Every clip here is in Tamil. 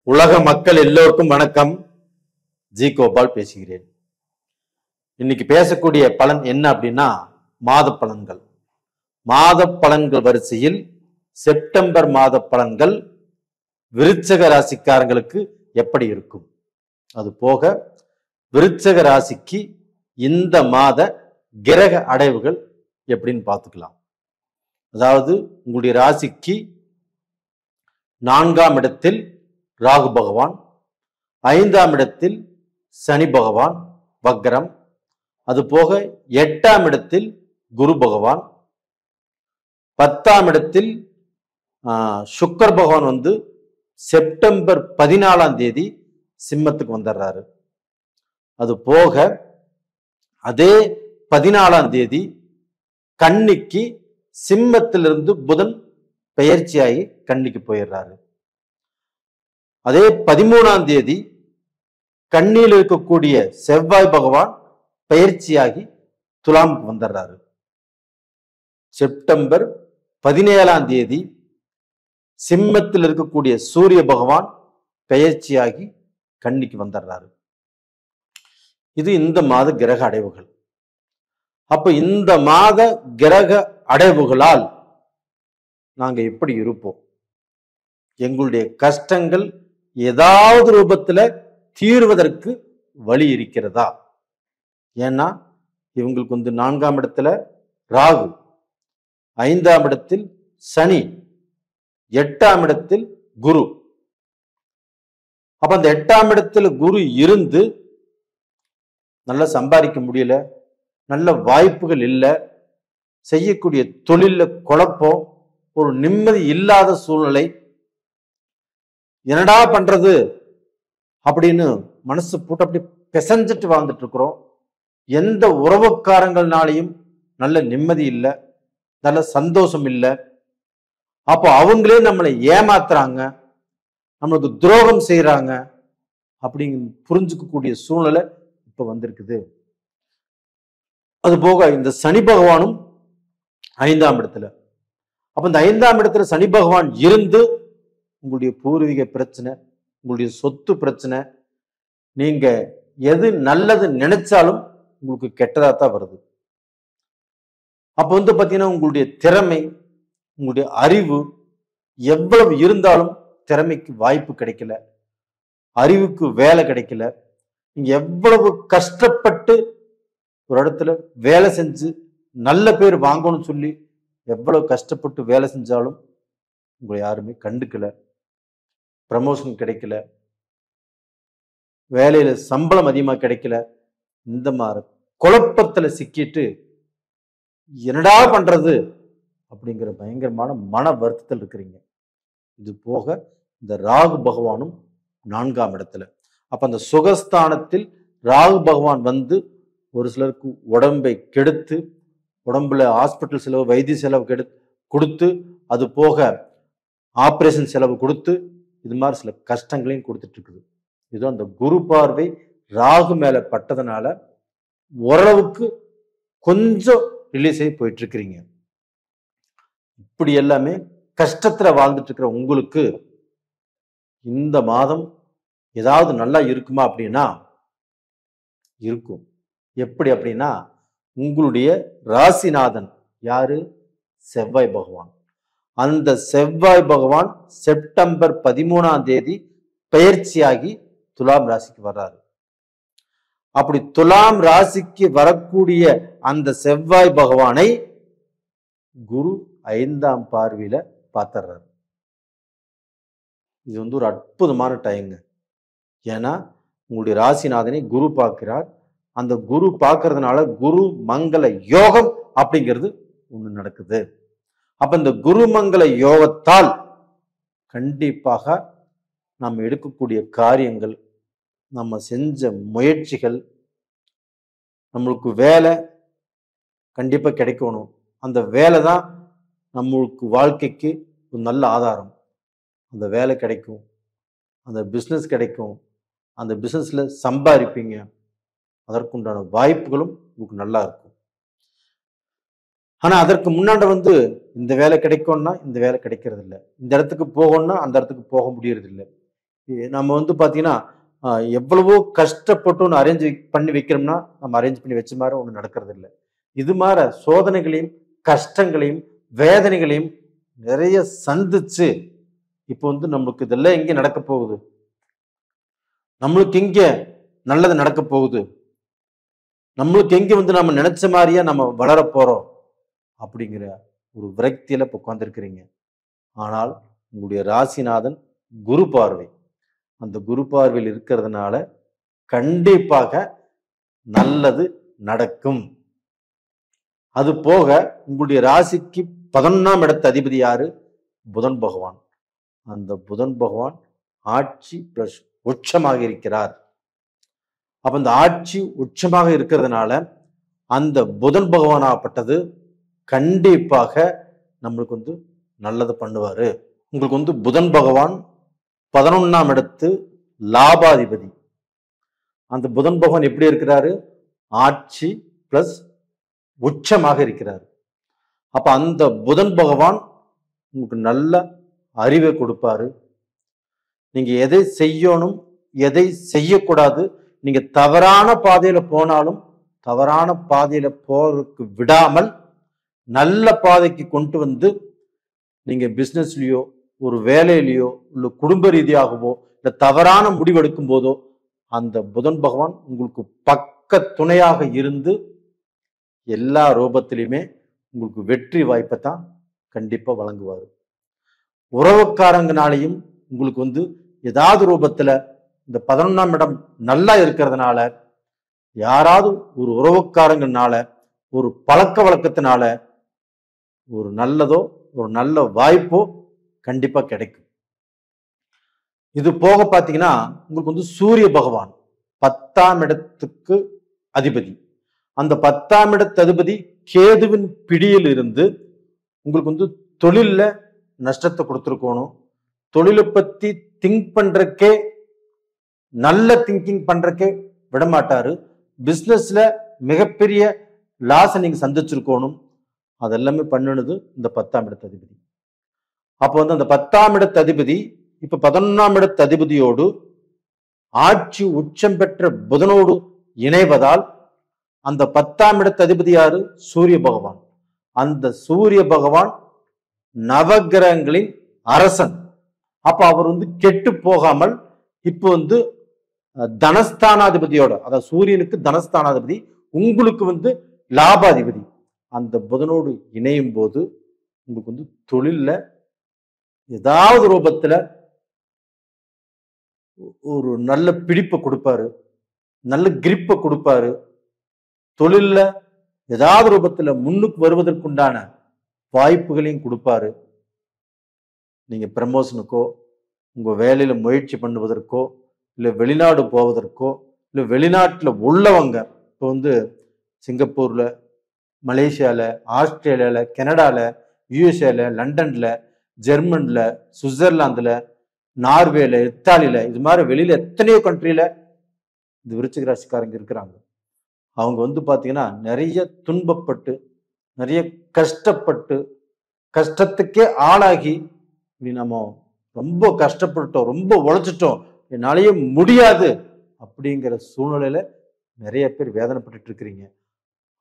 உலக மக்கள் எல்லோருக்கும் வணக்கம். ஜி கோபால் பேசுகிறேன். இன்னைக்கு பேசக்கூடிய பலன் என்ன அப்படின்னா மாத பலன்கள். மாத பலன்கள் வரிசையில் செப்டம்பர் மாத பலன்கள் விருச்சக ராசிக்காரங்களுக்கு எப்படி இருக்கும், அது போக விருச்சக ராசிக்கு இந்த மாத கிரக அடைவுகள் எப்படின்னு பார்த்துக்கலாம். அதாவது உங்களுடைய ராசிக்கு 4ஆம் இடத்தில் ராகு பகவான், 5ஆம் இடத்தில் சனி பகவான் வக்ரம், அது போக 8ஆம் இடத்தில் குரு பகவான், 10ஆம் இடத்தில் சுக்கர் பகவான் செப்டம்பர் 14ஆம் தேதி சிம்மத்துக்கு வந்துடுறாரு. அது போக அதே 14ஆம் தேதி கன்னிக்கு சிம்மத்திலிருந்து புதன் பெயர்ச்சியாகி கன்னிக்கு போயிடுறாரு. அதே 13ஆம் தேதி கன்னியில் இருக்கக்கூடிய செவ்வாய் பகவான் பெயர்ச்சியாகி துலாமுக்கு வந்துடுறாரு. செப்டம்பர் 17ஆம் தேதி சிம்மத்தில் இருக்கக்கூடிய சூரிய பகவான் பெயர்ச்சியாகி கன்னிக்கு வந்துடுறாரு. இது இந்த மாத கிரக அடைவுகள். அப்ப இந்த மாத கிரக அடைவுகளால் நாங்க எப்படி இருப்போம், எங்களுடைய கஷ்டங்கள் ஏதாவது ரூபத்துல தீர்வதற்கு வழி இருக்கிறதா? ஏன்னா இவங்களுக்கு 4ஆம் இடத்துல ராகு, 5ஆம் இடத்தில் சனி, 8ஆம் இடத்தில் குரு. அப்ப அந்த 8ஆம் இடத்துல குரு இருந்து நல்லா சம்பாதிக்க முடியல, நல்ல வாய்ப்புகள் இல்லை, செய்யக்கூடிய தொழில குழப்பம், ஒரு நிம்மதி இல்லாத சூழ்நிலை, என்னடா பண்றது அப்படின்னு மனசு போட்டு அப்படி பிசைஞ்சிட்டு வாழ்ந்துட்டு இருக்கிறோம். எந்த உறவுக்காரங்கள்னாலையும் நல்ல நிம்மதி இல்லை, நல்ல சந்தோஷம் இல்லை. அப்போ அவங்களே நம்மளை ஏமாத்துறாங்க, நம்மளுக்கு துரோகம் செய்யறாங்க அப்படிங்க புரிஞ்சுக்கக்கூடிய சூழ்நிலை இப்ப வந்திருக்குது. அது போக இந்த சனி பகவானும் 5ஆம் இடத்துல. அப்ப இந்த 5ஆம் இடத்துல சனி பகவான் இருந்து உங்களுடைய பூர்வீக பிரச்சனை, உங்களுடைய சொத்து பிரச்சனை, நீங்க எது நல்லது நினைச்சாலும் உங்களுக்கு கெட்டதா தான் வருது. அப்ப பாத்தீங்கன்னா உங்களுடைய திறமை, உங்களுடைய அறிவு எவ்வளவு இருந்தாலும் திறமைக்கு வாய்ப்பு கிடைக்கல, அறிவுக்கு வேலை கிடைக்கல. நீங்க எவ்வளவு கஷ்டப்பட்டு ஒரு இடத்துல வேலை செஞ்சு நல்ல பேர் வாங்கணும்னு சொல்லி எவ்வளவு கஷ்டப்பட்டு வேலை செஞ்சாலும் உங்களை யாருமே கண்டுக்கல, ப்ரமோஷன் கிடைக்கல, வேலையில சம்பளம் அதிகமா கிடைக்கல. இந்த மாதிரி குழப்பத்துல சிக்கிட்டு என்னடா பண்றது அப்படிங்கிற பயங்கரமான மன வருத்தத்தில் இருக்கிறீங்க. இது போக இந்த ராகு பகவானும் 4ஆம் இடத்துல. அப்ப அந்த சுகஸ்தானத்தில் ராகு பகவான் ஒரு சிலருக்கு உடம்பை கெடுத்து, உடம்புல ஹாஸ்பிட்டல் செலவு, வைத்திய செலவு கொடுத்து, அது போக ஆபரேஷன் செலவு கொடுத்து, இது மாதிரி சில கஷ்டங்களையும் கொடுத்துட்டு இருக்குது. இது அந்த குரு பார்வை ராகு மேல பட்டதுனால ஓரளவுக்கு கொஞ்சம் ரிலீஸ் ஆகி போயிட்டு இருக்கிறீங்க. இப்படி எல்லாமே கஷ்டத்துல வாழ்ந்துட்டு இருக்கிற உங்களுக்கு இந்த மாதம் ஏதாவது நல்லா இருக்குமா அப்படின்னா இருக்கும். எப்படி அப்படின்னா, உங்களுடைய ராசிநாதன் யாரு? செவ்வாய் பகவான். அந்த செவ்வாய் பகவான் செப்டம்பர் 13ஆம் தேதி பெயர்ச்சியாகி துலாம் ராசிக்கு வர்றாரு. அப்படி துலாம் ராசிக்கு வரக்கூடிய அந்த செவ்வாய் பகவானை குரு 5ஆம் பார்வையில பார்த்துறாரு. இது ஒரு அற்புதமான டைங்க. ஏன்னா உங்களுடைய ராசிநாதனை குரு பார்க்கிறார். அந்த குரு பார்க்கறதுனால குரு மங்கள யோகம் அப்படிங்கிறது ஒண்ணு நடக்குது. அப்ப இந்த குருமங்கள யோகத்தால் கண்டிப்பாக நம்ம எடுக்கக்கூடிய காரியங்கள், நம்ம செஞ்ச முயற்சிகள், நம்மளுக்கு வேலை கண்டிப்பா கிடைக்கணும். அந்த வேலை தான் நம்மளுக்கு வாழ்க்கைக்கு ஒரு நல்ல ஆதாரம். அந்த வேலை கிடைக்கும், அந்த பிஸ்னஸ் கிடைக்கும், அந்த பிஸ்னஸ்ல சம்பாதிப்பீங்க, அதற்குண்டான வாய்ப்புகளும் உங்களுக்கு நல்லா இருக்கும். ஆனா அதற்கு முன்னாடி இந்த வேலை கிடைக்கும்னா இந்த வேலை கிடைக்கிறது இல்லை, இந்த இடத்துக்கு போகணும்னா அந்த இடத்துக்கு போக முடியறது இல்லை. நம்ம வந்து பார்த்தீங்கன்னா எவ்வளவோ கஷ்டப்பட்டு ஒன்று அரேஞ்ச் பண்ணி வைக்கிறோம்னா நம்ம அரேஞ்ச் பண்ணி வச்ச மாதிரி ஒன்று நடக்கிறது இல்லை. இது மாதிரி சோதனைகளையும் கஷ்டங்களையும் வேதனைகளையும் நிறைய சந்திச்சு இப்போ வந்து நம்மளுக்கு இதெல்லாம் எங்கே நடக்க போகுது, நம்மளுக்கு எங்க நல்லது நடக்க போகுது, நம்மளுக்கு எங்க வந்து நம்ம நினைச்ச மாதிரியே நம்ம வளர போறோம் அப்படிங்கிற ஒரு விரக்தியில இப்போ உட்கார்ந்துருக்கிறீங்க. ஆனால் உங்களுடைய ராசிநாதன் குரு பார்வை, அந்த குரு பார்வையில் இருக்கிறதுனால கண்டிப்பாக நல்லது நடக்கும். அது போக உங்களுடைய ராசிக்கு 11ஆம் இடத்து அதிபதி யாரு? புதன் பகவான். அந்த புதன் பகவான் ஆட்சி பிளஸ் உச்சமாக இருக்கிறார். அப்ப அந்த ஆட்சி உச்சமாக இருக்கிறதுனால அந்த புதன் பகவான் ஆகப்பட்டது கண்டிப்பாக நம்மளுக்கு வந்து நல்லது பண்ணுவாரு. உங்களுக்கு வந்து புதன் பகவான் 11ஆம் இடத்து லாபாதிபதி. அந்த புதன் பகவான் எப்படி இருக்கிறாரு? ஆட்சி பிளஸ் உச்சமாக இருக்கிறார். அப்ப அந்த புதன் பகவான் உங்களுக்கு நல்ல அறிவை கொடுப்பாரு. நீங்க எதை செய்யணும் எதை செய்யக்கூடாது, நீங்க தவறான பாதையில போனாலும் தவறான பாதையில போறதுக்கு விடாமல் நல்ல பாதைக்கு கொண்டு வந்து நீங்க பிசினஸ்லயோ ஒரு வேலையிலையோ இல்ல குடும்ப ரீதியாகவோ இல்ல தவறான முடிவெடுக்கும் போதோ அந்த புதன் பகவான் உங்களுக்கு பக்க துணையாக இருந்து எல்லா ரூபத்திலையுமே உங்களுக்கு வெற்றி வாய்ப்பை தான் கண்டிப்பா வழங்குவார். உறவுக்காரங்கனாலையும் உங்களுக்கு வந்து ஏதாவது ரூபத்துல இந்த 11ஆம் இடம் நல்லா இருக்கிறதுனால யாராவது ஒரு உறவுக்காரங்கனால ஒரு பழக்க வழக்கத்தினால ஒரு நல்லதோ ஒரு நல்ல வாய்ப்போ கண்டிப்பா கிடைக்கும். இது போக பாத்தீங்கன்னா உங்களுக்கு வந்து சூரிய பகவான் 10ஆம் இடத்துக்கு அதிபதி. அந்த 10ஆம் இடத்து அதிபதி கேதுவின் பிடியில் இருந்து உங்களுக்கு வந்து தொழில்ல நஷ்டத்தை கொடுத்துருக்கணும். தொழிலை பத்தி திங்க் பண்றக்கே நல்ல திங்கிங் பண்றக்கே விடமாட்டாரு. பிசினஸ்ல மிகப்பெரிய லாஸை நீங்க சந்திச்சிருக்கணும். அதெல்லாமே பண்ணுனது இந்த 10ஆம் இடத்து அதிபதி. அப்போ வந்து அந்த 10ஆம் இடத்து அதிபதி இப்ப 11ஆம் இடத்து அதிபதியோடு ஆட்சி உச்சம் பெற்ற புதனோடு இணைவதால் அந்த 10ஆம் இடத்து அதிபதி யாரு? சூரிய பகவான். அந்த சூரிய பகவான் நவகிரகங்களின் அரசன். அப்ப அவர் வந்து கெட்டு போகாமல் இப்போ வந்து தனஸ்தானாதிபதியோட, அதாவது சூரியனுக்கு தனஸ்தானாதிபதி, உங்களுக்கு வந்து லாபாதிபதி, அந்த புதனோடு இணையும் போது உங்களுக்கு வந்து தொழில்ல ஏதாவது ரூபத்துல ஒரு நல்ல பிடிப்பை கொடுப்பாரு, நல்ல கிரிப்பை கொடுப்பாரு. தொழில்ல ஏதாவது ரூபத்துல முன்னுக்கு வருவதற்குண்டான வாய்ப்புகளையும் கொடுப்பாரு. நீங்க ப்ரமோஷனுக்கோ உங்க வேலையில முயற்சி பண்ணுவதற்கோ இல்லை வெளிநாடு போவதற்கோ இல்லை வெளிநாட்டுல உள்ளவங்க இப்போ வந்து சிங்கப்பூர்ல, மலேசியால, ஆஸ்திரேலியால, கனடால, யூஎஸ்ஏல, லண்டன்ல, ஜெர்மன்ல, சுவிட்சர்லாந்துல, நார்வேல, இத்தாலியில, இது மாதிரி வெளியில எத்தனையோ கண்ட்ரியில இந்த விருச்சிக ராசிக்காரங்க இருக்கிறாங்க. அவங்க வந்து பாத்தீங்கன்னா நிறைய துன்பப்பட்டு நிறைய கஷ்டப்பட்டு கஷ்டத்துக்கே ஆளாகி நம்ம ரொம்ப கஷ்டப்பட்டோம், ரொம்ப உழைச்சிட்டோம், என்னாலேயே முடியாது அப்படிங்கிற சூழ்நிலையில நிறைய பேர் வேதனைப்பட்டு இருக்கிறீங்க.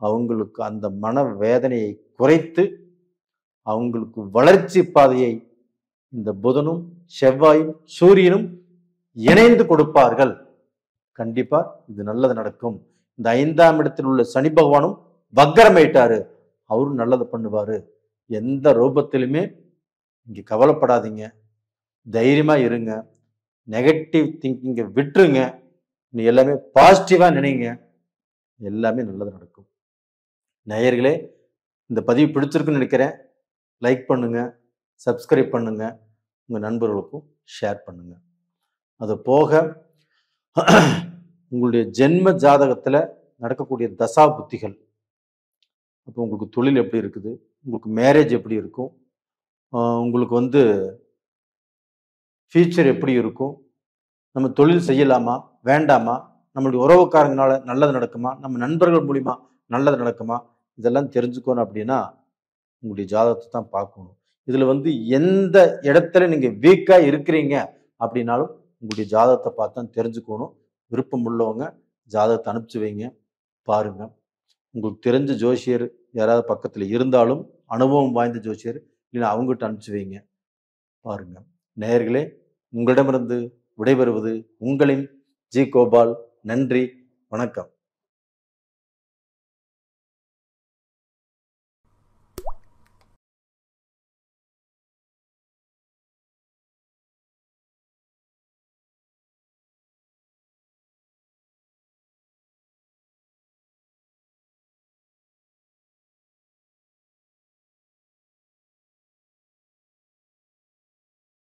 அவங்களுக்கு அந்த மன வேதனையை குறைத்து அவங்களுக்கு வளர்ச்சி பாதையை இந்த புதனும் செவ்வாயும் சூரியனும் இணைந்து கொடுப்பார்கள். கண்டிப்பா இது நல்லது நடக்கும். இந்த 5ஆம் இடத்தில் உள்ள சனி பகவானும் வக்கரமாயிட்டாரு, அவரும் நல்லது பண்ணுவாரு. எந்த ரூபத்திலுமே இங்க கவலைப்படாதீங்க, தைரியமா இருங்க, நெகட்டிவ் திங்கிங்கை விட்டுருங்க, நீ எல்லாமே பாசிட்டிவா நினைங்க, எல்லாமே நல்லது நடக்கும். நேயர்களே, இந்த பதிவு பிடிச்சிருக்குன்னு நினைக்கிறேன். லைக் பண்ணுங்க, சப்ஸ்கிரைப் பண்ணுங்க, உங்க நண்பர்களுக்கும் ஷேர் பண்ணுங்க. அது போக உங்களுடைய ஜென்ம ஜாதகத்துல நடக்கக்கூடிய தசா புத்திகள், அப்போ உங்களுக்கு தொழில் எப்படி இருக்குது, உங்களுக்கு மேரேஜ் எப்படி இருக்கும், உங்களுக்கு வந்து ஃபியூச்சர் எப்படி இருக்கும், நம்ம தொழில் செய்யலாமா வேண்டாமா, நம்மளுடைய உறவுக்காரங்களால நல்லது நடக்குமா, நம்ம நண்பர்கள் மூலிமா நல்லது நடக்குமா, இதெல்லாம் தெரிஞ்சுக்கணும். அப்படின்னா உங்களுடைய ஜாதகத்தை தான் பார்க்கணும். இதுல வந்து எந்த இடத்துல நீங்க வீக்கா இருக்கிறீங்க அப்படின்னாலும் உங்களுடைய ஜாதகத்தை பார்த்து தான் தெரிஞ்சுக்கணும். விருப்பம் உள்ளவங்க ஜாதகத்தை அனுப்பிச்சு வைங்க, பாருங்க. உங்களுக்கு தெரிஞ்ச ஜோசியர் யாராவது பக்கத்தில் இருந்தாலும், அனுபவம் வாய்ந்த ஜோசியர் இல்லைன்னா அவங்ககிட்ட அனுப்பிச்சு வைங்க, பாருங்க. நேயர்களே, உங்களிடமிருந்து விடைபெறுவது உங்களின் ஜி. கோபால். நன்றி, வணக்கம்.